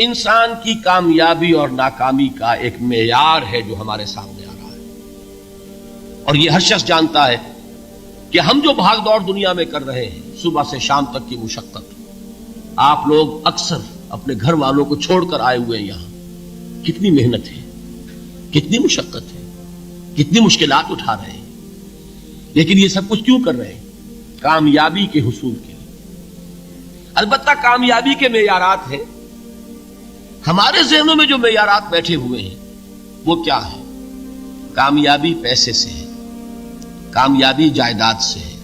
انسان کی کامیابی اور ناکامی کا ایک معیار ہے جو ہمارے سامنے آ رہا ہے، اور یہ ہر شخص جانتا ہے کہ ہم جو بھاگ دوڑ دنیا میں کر رہے ہیں، صبح سے شام تک کی مشقت، آپ لوگ اکثر اپنے گھر والوں کو چھوڑ کر آئے ہوئے ہیں یہاں، کتنی محنت ہے، کتنی مشقت ہے، کتنی مشکلات اٹھا رہے ہیں، لیکن یہ سب کچھ کیوں کر رہے ہیں؟ کامیابی کے حصول کے لیے۔ البتہ کامیابی کے معیارات ہیں، ہمارے ذہنوں میں جو معیارات بیٹھے ہوئے ہیں وہ کیا ہے؟ کامیابی پیسے سے ہے، کامیابی جائیداد سے ہے،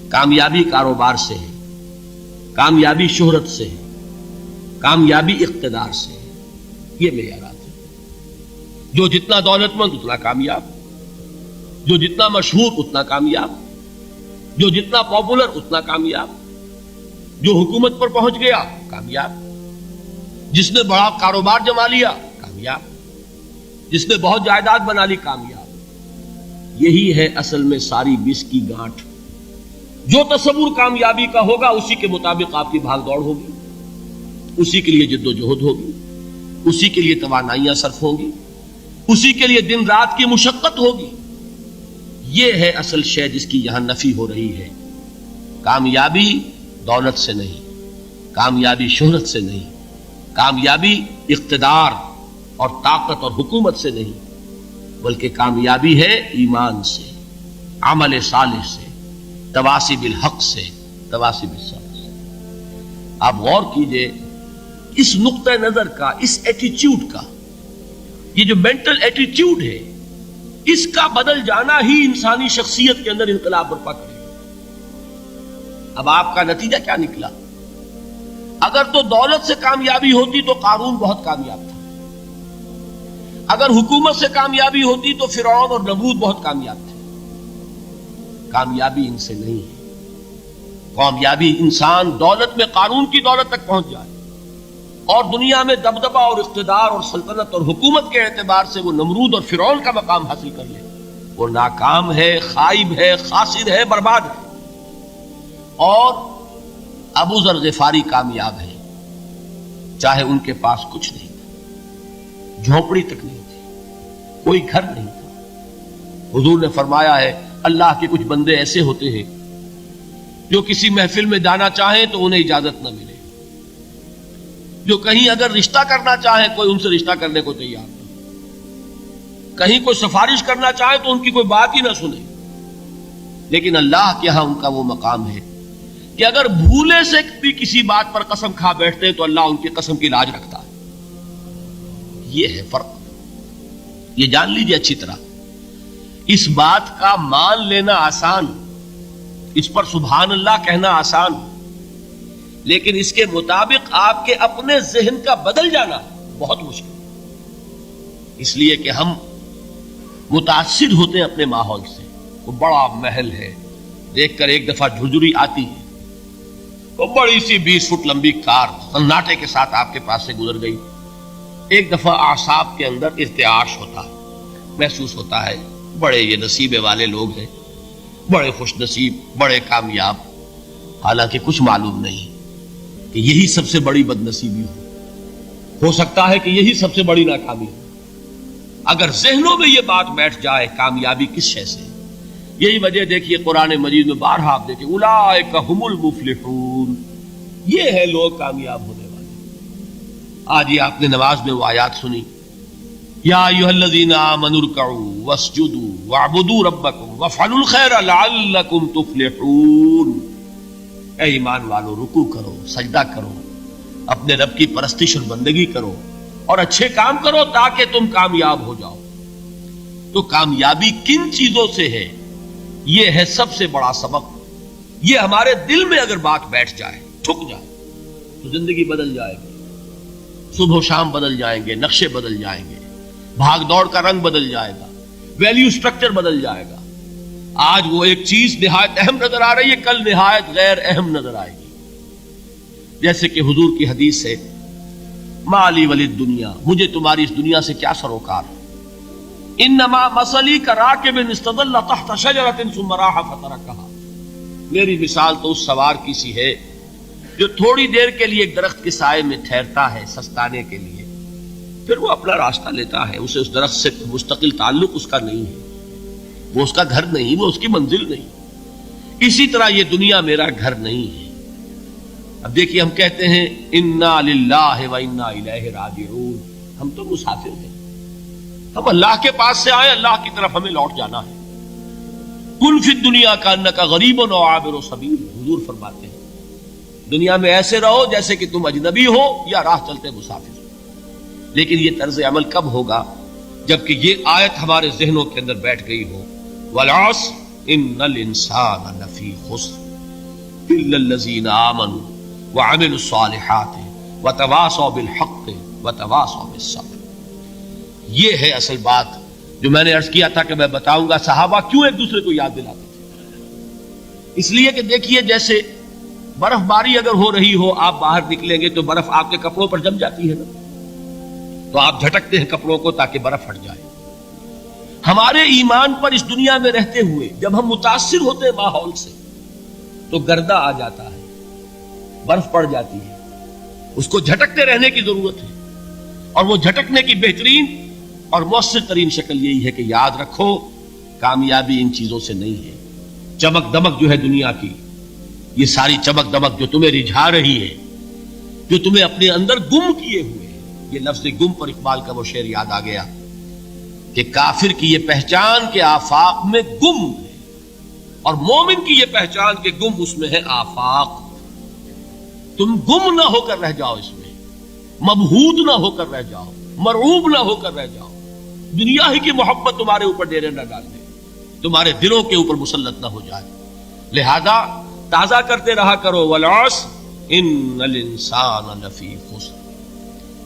کامیابی کاروبار سے ہے، کامیابی شہرت سے ہے، کامیابی اقتدار سے ہے۔ یہ معیارات ہیں۔ جو جتنا دولت مند اتنا کامیاب، جو جتنا مشہور اتنا کامیاب، جو جتنا پاپولر اتنا کامیاب، جو حکومت پر پہنچ گیا کامیاب، جس نے بڑا کاروبار جما لیا کامیاب، جس نے بہت جائیداد بنا لی کامیاب۔ یہی ہے اصل میں ساری بس کی گانٹھ۔ جو تصور کامیابی کا ہوگا اسی کے مطابق آپ کی بھاگ دوڑ ہوگی، اسی کے لیے جد و جہد ہوگی، اسی کے لیے توانائیاں صرف ہوں گی، اسی کے لیے دن رات کی مشقت ہوگی۔ یہ ہے اصل شے جس کی یہاں نفی ہو رہی ہے۔ کامیابی دولت سے نہیں، کامیابی شہرت سے نہیں، کامیابی اقتدار اور طاقت اور حکومت سے نہیں، بلکہ کامیابی ہے ایمان سے، عمل صالح سے، تواصی بالحق سے، تواصی بالصبر سے۔ آپ غور کیجئے اس نقطہ نظر کا، اس ایٹیچیوڈ کا، یہ جو مینٹل ایٹیچیوڈ ہے، اس کا بدل جانا ہی انسانی شخصیت کے اندر انقلاب برپا کرے گا۔ اب آپ کا نتیجہ کیا نکلا؟ اگر تو دولت سے کامیابی ہوتی تو قارون بہت کامیاب تھا، اگر حکومت سے کامیابی ہوتی تو فرعون اور نمرود بہت کامیاب تھے۔ کامیابی ان سے نہیں ہے۔ کامیابی انسان دولت میں قارون کی دولت تک پہنچ جائے اور دنیا میں دبدبہ اور اقتدار اور سلطنت اور حکومت کے اعتبار سے وہ نمرود اور فرعون کا مقام حاصل کر لے، وہ ناکام ہے، خائب ہے، خاسر ہے، برباد ہے۔ اور ابو ذر غفاری کامیاب ہے، چاہے ان کے پاس کچھ نہیں تھا، جھونپڑی تک نہیں تھی، کوئی گھر نہیں تھا۔ حضور نے فرمایا ہے اللہ کے کچھ بندے ایسے ہوتے ہیں جو کسی محفل میں جانا چاہیں تو انہیں اجازت نہ ملے، جو کہیں اگر رشتہ کرنا چاہیں کوئی ان سے رشتہ کرنے کو تیار نہ، کہیں کوئی سفارش کرنا چاہے تو ان کی کوئی بات ہی نہ سنے۔ لیکن اللہ کے ہاں ان کا وہ مقام ہے کہ اگر بھولے سے بھی کسی بات پر قسم کھا بیٹھتے ہیں تو اللہ ان کی قسم کی لاج رکھتا ہے۔ یہ ہے فرق، یہ جان لیجیے اچھی طرح۔ اس بات کا مان لینا آسان، اس پر سبحان اللہ کہنا آسان، لیکن اس کے مطابق آپ کے اپنے ذہن کا بدل جانا بہت مشکل، اس لیے کہ ہم متاثر ہوتے ہیں اپنے ماحول سے۔ وہ بڑا محل ہے، دیکھ کر ایک دفعہ جھرجھری آتی ہے، وہ بڑی سی 20 فٹ لمبی کار سناٹے کے ساتھ آپ کے پاس سے گزر گئی، ایک دفعہ اعصاب کے اندر ارتعاش ہوتا ہے، محسوس ہوتا ہے بڑے یہ نصیبے والے لوگ ہیں، بڑے خوش نصیب، بڑے کامیاب، حالانکہ کچھ معلوم نہیں کہ یہی سب سے بڑی بد نصیبی ہو سکتا ہے کہ یہی سب سے بڑی ناکامی ہو۔ اگر ذہنوں میں یہ بات بیٹھ جائے کامیابی کس شے سے، یہی وجہ دیکھیے قرآن مجید میں بارہا آپ دیکھیں اولئک هم المفلحون، یہ ہے لوگ کامیاب ہونے والے۔ آج یہ آپ نے نماز میں وہ آیات سنی، یا ایھا الذین آمنوا ارکعوا واسجدوا واعبدوا ربکم وافعلوا الخیر لعلکم تفلحون۔ اے ایمان والو، رکوع کرو، سجدہ کرو، اپنے رب کی پرستش اور بندگی کرو اور اچھے کام کرو تاکہ تم کامیاب ہو جاؤ۔ تو کامیابی کن چیزوں سے ہے؟ یہ ہے سب سے بڑا سبق۔ یہ ہمارے دل میں اگر بات بیٹھ جائے، ٹھک جائے، تو زندگی بدل جائے گی، صبح و شام بدل جائیں گے، نقشے بدل جائیں گے، بھاگ دوڑ کا رنگ بدل جائے گا، ویلیو سٹرکچر بدل جائے گا۔ آج وہ ایک چیز نہایت اہم نظر آ رہی ہے، کل نہایت غیر اہم نظر آئے گی۔ جیسے کہ حضور کی حدیث ہے مالی ولی دنیا، مجھے تمہاری اس دنیا سے کیا سروکار، انما مثلی کراکب استظل تحت شجرۃ ثم راح فترکھا، میری مثال تو اس سوار کی سی ہے جو تھوڑی دیر کے لیے ایک درخت کے سائے میں ٹھہرتا ہے سستانے کے لیے، پھر وہ اپنا راستہ لیتا ہے، اسے اس درخت سے مستقل تعلق اس کا نہیں ہے، وہ اس کا گھر نہیں، وہ اس کی منزل نہیں۔ اسی طرح یہ دنیا میرا گھر نہیں ہے۔ اب دیکھیے ہم کہتے ہیں انا للہ و انا الیہ راجعون، ہم تو مسافر ہیں، ہم اللہ کے پاس سے آئے، اللہ کی طرف ہمیں لوٹ جانا ہے۔ کن فی الدنیا کانک غریب و عابر سبیل، حضور فرماتے ہیں دنیا میں ایسے رہو جیسے کہ تم اجنبی ہو یا راہ چلتے مسافر ہو۔ لیکن یہ طرز عمل کب ہوگا؟ جبکہ یہ آیت ہمارے ذہنوں کے اندر بیٹھ گئی ہو، والعصر ان الانسان لفی خسر الا الذین آمنوا وعملوا الصالحات وتواصوا بالحق وتواصوا بالصبر۔ یہ ہے اصل بات جو میں نے عرض کیا تھا کہ میں بتاؤں گا صحابہ کیوں ایک دوسرے کو یاد دلاتے تھے۔ اس لیے کہ دیکھیے جیسے برف باری اگر ہو رہی ہو، آپ باہر نکلیں گے تو برف آپ کے کپڑوں پر جم جاتی ہے نا، تو آپ جھٹکتے ہیں کپڑوں کو تاکہ برف ہٹ جائے۔ ہمارے ایمان پر اس دنیا میں رہتے ہوئے جب ہم متاثر ہوتے ہیں ماحول سے تو گردہ آ جاتا ہے، برف پڑ جاتی ہے، اس کو جھٹکتے رہنے کی ضرورت ہے۔ اور وہ جھٹکنے کی بہترین اور مؤثر ترین شکل یہی ہے کہ یاد رکھو کامیابی ان چیزوں سے نہیں ہے۔ چمک دمک جو ہے دنیا کی، یہ ساری چمک دمک جو تمہیں رجھا رہی ہے، جو تمہیں اپنے اندر گم کیے ہوئے ہے، یہ لفظ گم پر اقبال کا وہ شعر یاد آ گیا کہ کافر کی یہ پہچان کے آفاق میں گم ہے، اور مومن کی یہ پہچان کے گم اس میں ہے آفاق۔ تم گم نہ ہو کر رہ جاؤ، اس میں مبہوت نہ ہو کر رہ جاؤ، مرعوب نہ ہو کر رہ جاؤ، دنیا ہی کی محبت تمہارے اوپر ڈیرے نہ ڈال دے، تمہارے دلوں کے اوپر مسلط نہ ہو جائے۔ لہذا تازہ کرتے رہا کرو، والعصر ان الانسان لفی خسر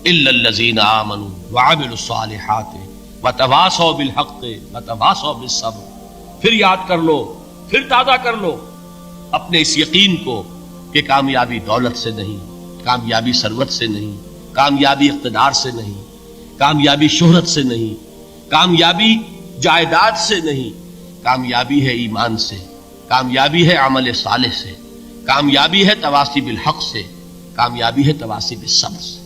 الا الذین آمنوا وعملوا الصالحات وتواصوا بالحق وتواصوا بالصبر۔ پھر یاد کر لو، پھر تازہ کر لو اپنے اس یقین کو کہ کامیابی دولت سے نہیں، کامیابی ثروت سے نہیں، کامیابی اقتدار سے نہیں، کامیابی شہرت سے نہیں، کامیابی جائیداد سے نہیں، کامیابی ہے ایمان سے، کامیابی ہے عمل صالح سے، کامیابی ہے تواصی بالحق سے، کامیابی ہے تواصی بالصبر سے۔